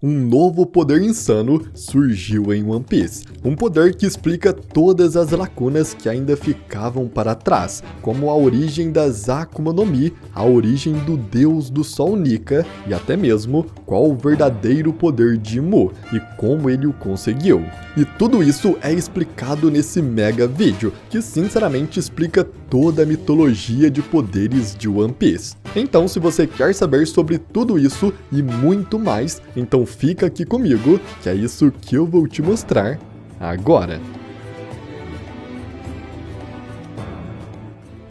Um novo poder insano surgiu em One Piece. Um poder que explica todas as lacunas que ainda ficavam para trás, como a origem das Akuma no Mi, a origem do deus do sol Nika e até mesmo qual o verdadeiro poder de Imu e como ele o conseguiu. E tudo isso é explicado nesse mega vídeo, que sinceramente explica toda a mitologia de poderes de One Piece. Então, se você quer saber sobre tudo isso e muito mais, então fica aqui comigo, que é isso que eu vou te mostrar agora.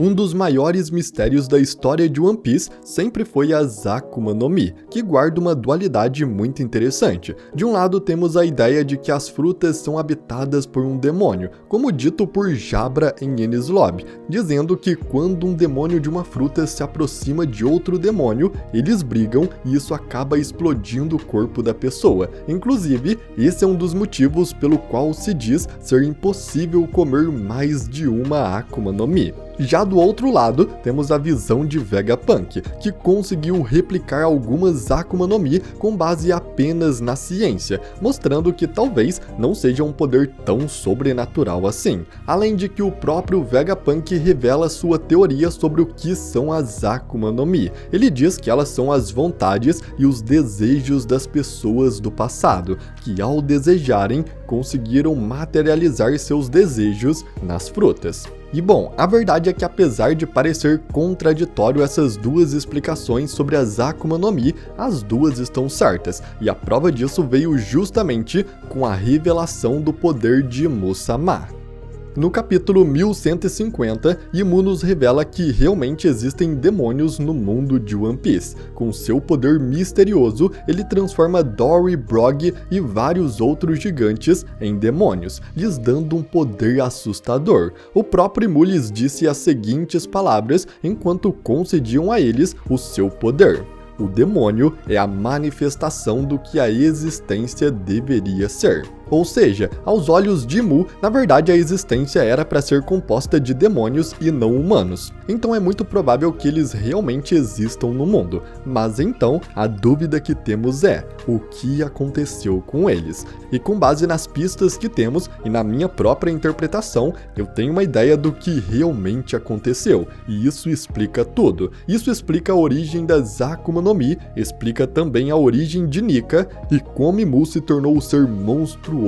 Um dos maiores mistérios da história de One Piece sempre foi as Akuma no Mi, que guarda uma dualidade muito interessante. De um lado temos a ideia de que as frutas são habitadas por um demônio, como dito por Jabra em Enies Lobby, dizendo que quando um demônio de uma fruta se aproxima de outro demônio, eles brigam e isso acaba explodindo o corpo da pessoa. Inclusive, esse é um dos motivos pelo qual se diz ser impossível comer mais de uma Akuma no Mi. Já do outro lado, temos a visão de Vegapunk, que conseguiu replicar algumas Akuma no Mi com base apenas na ciência, mostrando que talvez não seja um poder tão sobrenatural assim. Além de que o próprio Vegapunk revela sua teoria sobre o que são as Akuma no Mi. Ele diz que elas são as vontades e os desejos das pessoas do passado, que ao desejarem, conseguiram materializar seus desejos nas frutas. E bom, a verdade é que apesar de parecer contraditório essas duas explicações sobre as Akuma no Mi, as duas estão certas, e a prova disso veio justamente com a revelação do poder de Imu-sama. No capítulo 1150, Imu nos revela que realmente existem demônios no mundo de One Piece. Com seu poder misterioso, ele transforma Dory, Brog e vários outros gigantes em demônios, lhes dando um poder assustador. O próprio Imu lhes disse as seguintes palavras enquanto concediam a eles o seu poder: o demônio é a manifestação do que a existência deveria ser. Ou seja, aos olhos de Imu, na verdade a existência era para ser composta de demônios e não humanos. Então é muito provável que eles realmente existam no mundo. Mas então, a dúvida que temos é, o que aconteceu com eles? E com base nas pistas que temos e na minha própria interpretação, eu tenho uma ideia do que realmente aconteceu. E isso explica tudo. Isso explica a origem das Akuma no Mi, explica também a origem de Nika e como Imu se tornou o ser monstruoso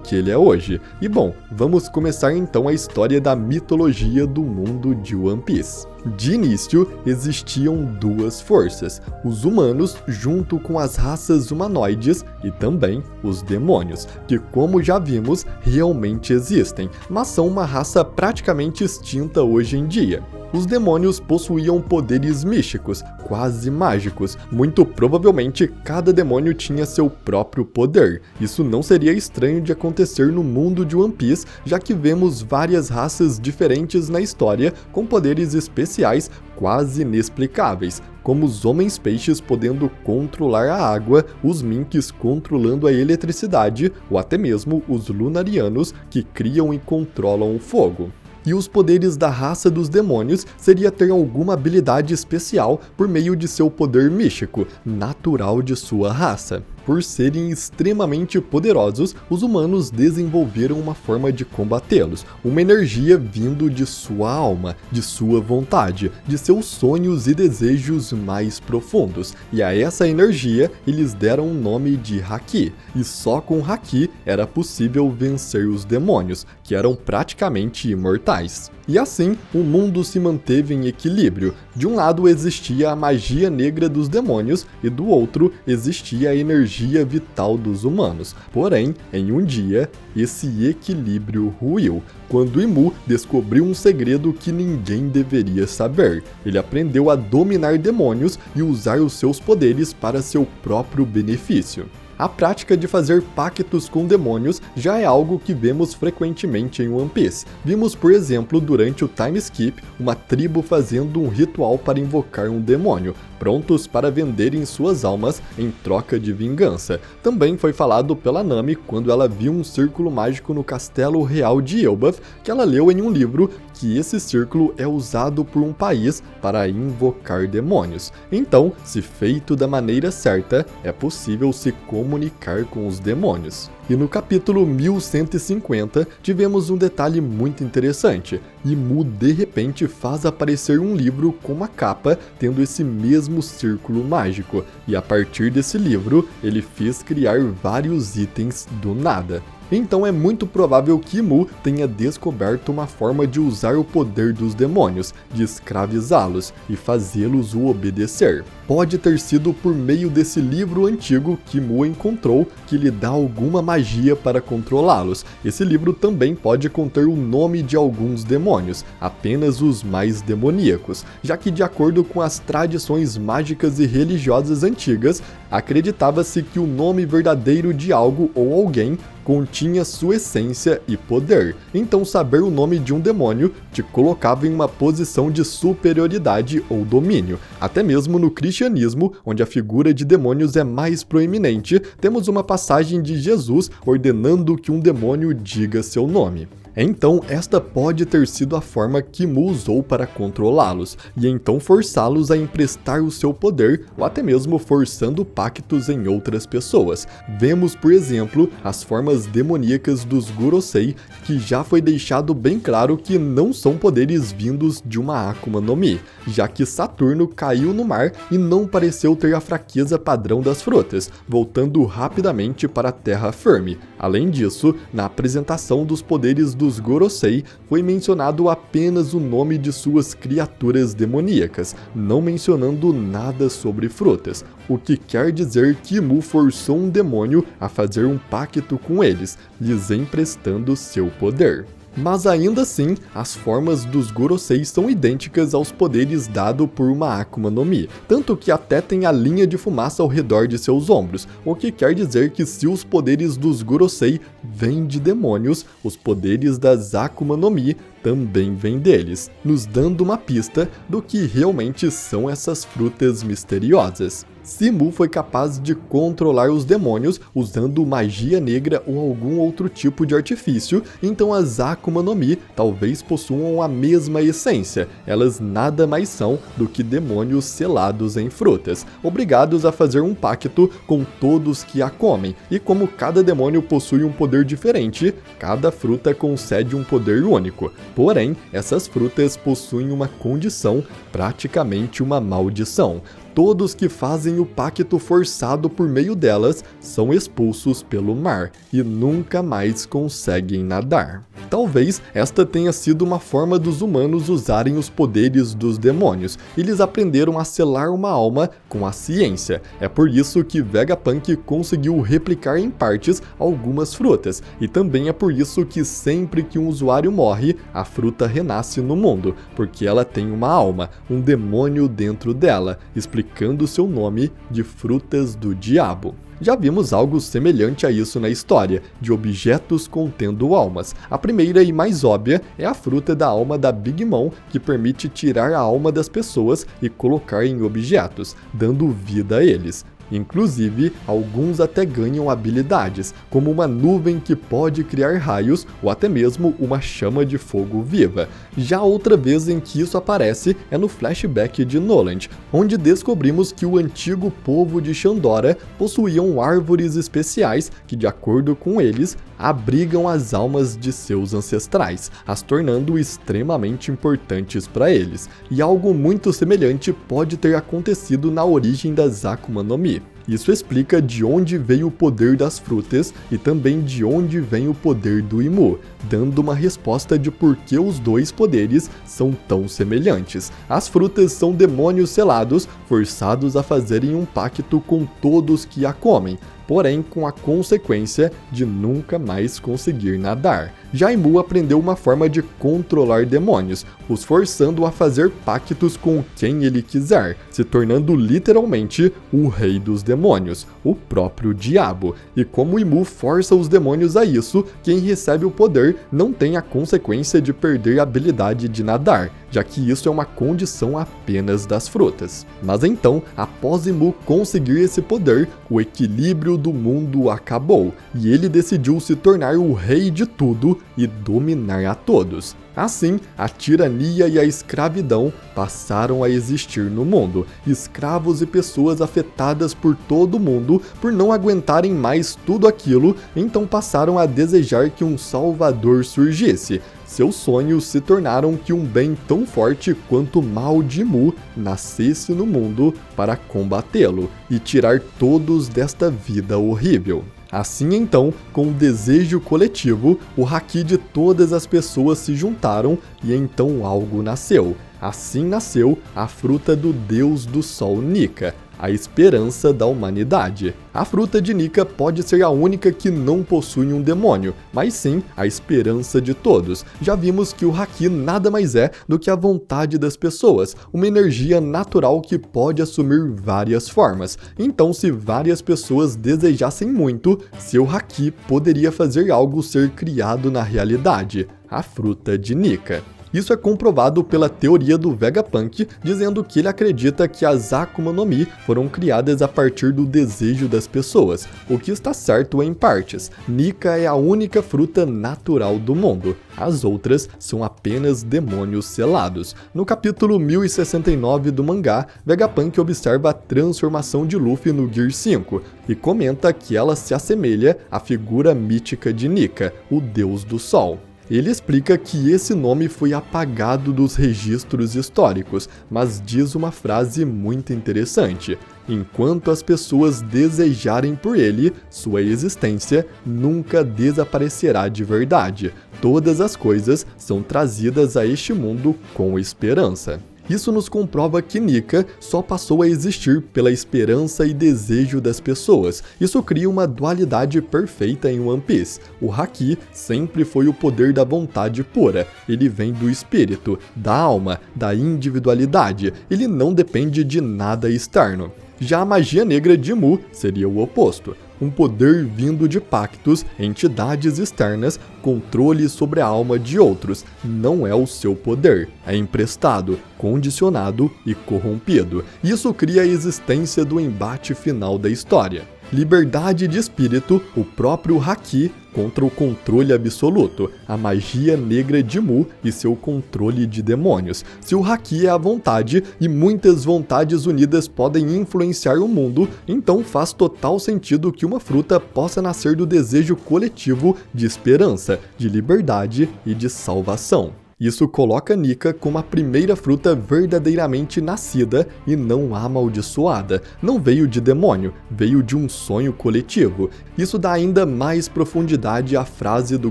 que ele é hoje. E bom, vamos começar então a história da mitologia do mundo de One Piece. De início, existiam duas forças, os humanos junto com as raças humanoides e também os demônios, que como já vimos, realmente existem, mas são uma raça praticamente extinta hoje em dia. Os demônios possuíam poderes místicos, quase mágicos. Muito provavelmente, cada demônio tinha seu próprio poder. Isso não seria estranho de acontecer no mundo de One Piece, já que vemos várias raças diferentes na história com poderes especiais quase inexplicáveis, como os homens-peixes podendo controlar a água, os minks controlando a eletricidade, ou até mesmo os lunarianos que criam e controlam o fogo. E os poderes da raça dos demônios seria ter alguma habilidade especial por meio de seu poder místico, natural de sua raça. Por serem extremamente poderosos, os humanos desenvolveram uma forma de combatê-los, uma energia vindo de sua alma, de sua vontade, de seus sonhos e desejos mais profundos. E a essa energia eles deram o nome de Haki, e só com Haki era possível vencer os demônios, que eram praticamente imortais. E assim, o mundo se manteve em equilíbrio. De um lado existia a magia negra dos demônios e do outro existia a energia vital dos humanos. Porém, em um dia, esse equilíbrio ruiu, quando Imu descobriu um segredo que ninguém deveria saber. Ele aprendeu a dominar demônios e usar os seus poderes para seu próprio benefício. A prática de fazer pactos com demônios já é algo que vemos frequentemente em One Piece. Vimos, por exemplo, durante o time skip, uma tribo fazendo um ritual para invocar um demônio, prontos para venderem suas almas em troca de vingança. Também foi falado pela Nami quando ela viu um círculo mágico no castelo real de Elbaf, que ela leu em um livro que esse círculo é usado por um país para invocar demônios. Então, se feito da maneira certa, é possível se comunicar com os demônios. E no capítulo 1150, tivemos um detalhe muito interessante. Imu de repente faz aparecer um livro com uma capa tendo esse mesmo círculo mágico, e a partir desse livro, ele fez criar vários itens do nada. Então é muito provável que Imu tenha descoberto uma forma de usar o poder dos demônios, de escravizá-los e fazê-los o obedecer. Pode ter sido por meio desse livro antigo que Imu encontrou que lhe dá alguma magia para controlá-los. Esse livro também pode conter o nome de alguns demônios, apenas os mais demoníacos, já que de acordo com as tradições mágicas e religiosas antigas, acreditava-se que o nome verdadeiro de algo ou alguém continha sua essência e poder. Então saber o nome de um demônio te colocava em uma posição de superioridade ou domínio. Até mesmo no cristianismo, onde a figura de demônios é mais proeminente, temos uma passagem de Jesus ordenando que um demônio diga seu nome. Então, esta pode ter sido a forma que Imu usou para controlá-los, e então forçá-los a emprestar o seu poder, ou até mesmo forçando pactos em outras pessoas. Vemos, por exemplo, as formas demoníacas dos Gorosei, que já foi deixado bem claro que não são poderes vindos de uma Akuma no Mi, já que Saturno caiu no mar e não pareceu ter a fraqueza padrão das frutas, voltando rapidamente para a terra firme. Além disso, na apresentação dos poderes dos Gorosei, foi mencionado apenas o nome de suas criaturas demoníacas, não mencionando nada sobre frutas, o que quer dizer que Imu forçou um demônio a fazer um pacto com eles, lhes emprestando seu poder. Mas ainda assim, as formas dos Gorosei são idênticas aos poderes dados por uma Akuma no Mi, tanto que até tem a linha de fumaça ao redor de seus ombros, o que quer dizer que se os poderes dos Gorosei vêm de demônios, os poderes das Akuma no Mi também vêm deles, nos dando uma pista do que realmente são essas frutas misteriosas. Se Imu foi capaz de controlar os demônios usando magia negra ou algum outro tipo de artifício, então as Akuma no Mi talvez possuam a mesma essência. Elas nada mais são do que demônios selados em frutas, obrigados a fazer um pacto com todos que a comem. E como cada demônio possui um poder diferente, cada fruta concede um poder único. Porém, essas frutas possuem uma condição, praticamente uma maldição. Todos que fazem o pacto forçado por meio delas são expulsos pelo mar e nunca mais conseguem nadar. Talvez esta tenha sido uma forma dos humanos usarem os poderes dos demônios. Eles aprenderam a selar uma alma com a ciência. É por isso que Vegapunk conseguiu replicar em partes algumas frutas. E também é por isso que sempre que um usuário morre, a fruta renasce no mundo, porque ela tem uma alma, um demônio dentro dela, explicando seu nome de frutas do diabo. Já vimos algo semelhante a isso na história, de objetos contendo almas. A primeira e mais óbvia é a fruta da alma da Big Mom, que permite tirar a alma das pessoas e colocar em objetos, dando vida a eles. Inclusive, alguns até ganham habilidades, como uma nuvem que pode criar raios ou até mesmo uma chama de fogo viva. Já outra vez em que isso aparece é no flashback de Noland, onde descobrimos que o antigo povo de Shandora possuíam árvores especiais que, de acordo com eles, abrigam as almas de seus ancestrais, as tornando extremamente importantes para eles. E algo muito semelhante pode ter acontecido na origem das Akuma no Mi. Isso explica de onde veio o poder das frutas e também de onde vem o poder do Imu, dando uma resposta de por que os dois poderes são tão semelhantes. As frutas são demônios selados, forçados a fazerem um pacto com todos que a comem, porém com a consequência de nunca mais conseguir nadar. Já Imu aprendeu uma forma de controlar demônios, os forçando a fazer pactos com quem ele quiser, se tornando literalmente o rei dos demônios, o próprio diabo. E como Imu força os demônios a isso, quem recebe o poder não tem a consequência de perder a habilidade de nadar, já que isso é uma condição apenas das frutas. Mas então, após Imu conseguir esse poder, o equilíbrio do mundo acabou, e ele decidiu se tornar o rei de tudo e dominar a todos. Assim, a tirania e a escravidão passaram a existir no mundo. Escravos e pessoas afetadas por todo o mundo por não aguentarem mais tudo aquilo, então passaram a desejar que um salvador surgisse. Seus sonhos se tornaram que um bem tão forte quanto o mal de Mu nascesse no mundo para combatê-lo e tirar todos desta vida horrível. Assim então, com o desejo coletivo, o haki de todas as pessoas se juntaram e então algo nasceu. Assim nasceu a fruta do deus do sol Nika, a esperança da humanidade. A fruta de Nika pode ser a única que não possui um demônio, mas sim a esperança de todos. Já vimos que o haki nada mais é do que a vontade das pessoas, uma energia natural que pode assumir várias formas. Então, se várias pessoas desejassem muito, seu haki poderia fazer algo ser criado na realidade, a fruta de Nika. Isso é comprovado pela teoria do Vegapunk, dizendo que ele acredita que as Akuma no Mi foram criadas a partir do desejo das pessoas, o que está certo em partes. Nika é a única fruta natural do mundo, as outras são apenas demônios selados. No capítulo 1069 do mangá, Vegapunk observa a transformação de Luffy no Gear 5 e comenta que ela se assemelha à figura mítica de Nika, o deus do sol. Ele explica que esse nome foi apagado dos registros históricos, mas diz uma frase muito interessante: enquanto as pessoas desejarem por ele, sua existência nunca desaparecerá de verdade. Todas as coisas são trazidas a este mundo com esperança. Isso nos comprova que Nika só passou a existir pela esperança e desejo das pessoas. Isso cria uma dualidade perfeita em One Piece. O haki sempre foi o poder da vontade pura. Ele vem do espírito, da alma, da individualidade. Ele não depende de nada externo. Já a magia negra de Mu seria o oposto. Um poder vindo de pactos, entidades externas, controle sobre a alma de outros. Não é o seu poder, é emprestado, condicionado e corrompido. Isso cria a existência do embate final da história. Liberdade de espírito, o próprio haki contra o controle absoluto, a magia negra de Mu e seu controle de demônios. Se o haki é a vontade e muitas vontades unidas podem influenciar o mundo, então faz total sentido que uma fruta possa nascer do desejo coletivo de esperança, de liberdade e de salvação. Isso coloca Nika como a primeira fruta verdadeiramente nascida e não amaldiçoada. Não veio de demônio, veio de um sonho coletivo. Isso dá ainda mais profundidade à frase do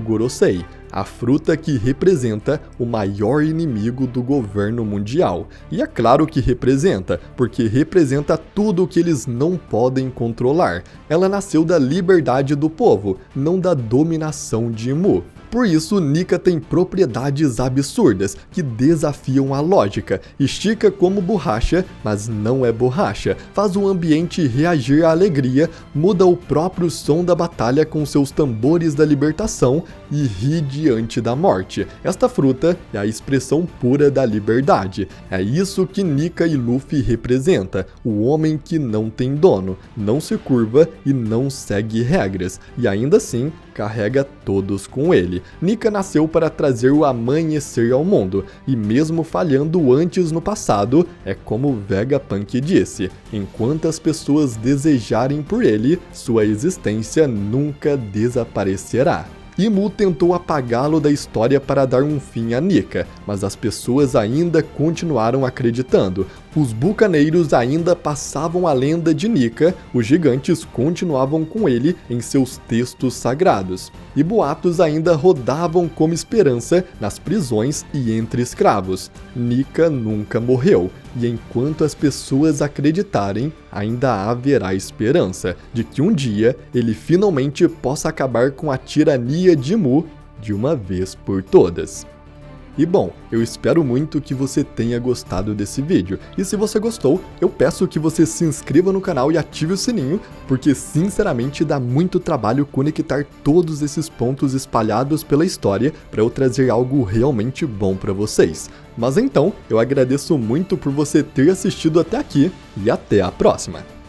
Gorosei: a fruta que representa o maior inimigo do governo mundial. E é claro que representa, porque representa tudo o que eles não podem controlar. Ela nasceu da liberdade do povo, não da dominação de Mu. Por isso, Nika tem propriedades absurdas que desafiam a lógica. Estica como borracha, mas não é borracha. Faz o ambiente reagir à alegria, muda o próprio som da batalha com seus tambores da libertação e ri diante da morte. Esta fruta é a expressão pura da liberdade. É isso que Nika e Luffy representa, o homem que não tem dono, não se curva e não segue regras, e ainda assim carrega todos com ele. Nika nasceu para trazer o amanhecer ao mundo, e mesmo falhando antes no passado, é como Vegapunk disse: enquanto as pessoas desejarem por ele, sua existência nunca desaparecerá. Mu tentou apagá-lo da história para dar um fim a Nika, mas as pessoas ainda continuaram acreditando. Os bucaneiros ainda passavam a lenda de Nika, os gigantes continuavam com ele em seus textos sagrados, e boatos ainda rodavam como esperança nas prisões e entre escravos. Nika nunca morreu, e enquanto as pessoas acreditarem, ainda haverá esperança de que um dia ele finalmente possa acabar com a tirania de Mu de uma vez por todas. E bom, eu espero muito que você tenha gostado desse vídeo, e se você gostou, eu peço que você se inscreva no canal e ative o sininho, porque sinceramente dá muito trabalho conectar todos esses pontos espalhados pela história para eu trazer algo realmente bom para vocês. Mas então, eu agradeço muito por você ter assistido até aqui, e até a próxima!